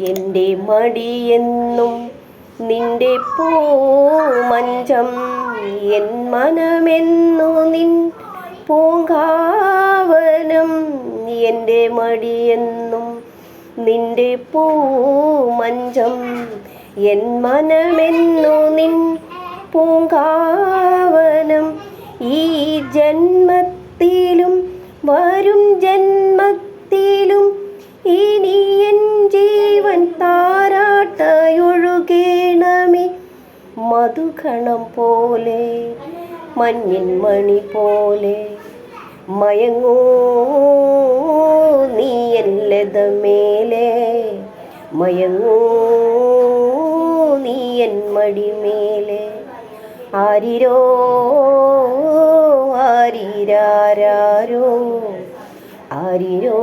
എൻ്റെ മടിയെന്നും നിന്റെ പൂമഞ്ചം, എൻ മനമെന്നു നിൻ പൂങ്കാവനം. എൻ്റെ മടിയെന്നും നിന്റെ പൂമഞ്ചം, എൻ മനമെന്നു നിൻ പൂങ്കാവനം. ഈ ജന്മത്തിലും വരും ജന്മത്തിലും ഇനി എൻ ജീവൻ താരാട്ടായൊഴുകേണമേ. മധുകണം പോലെ മഞ്ഞിൻ മണി പോലെ മയങ്ങൂ നീ എൻ ലതമേലെ, മയങ്ങൂ നീ എൻ മടിമേലെ. ആരിരോ ആരിരാരോ, ആരിരോ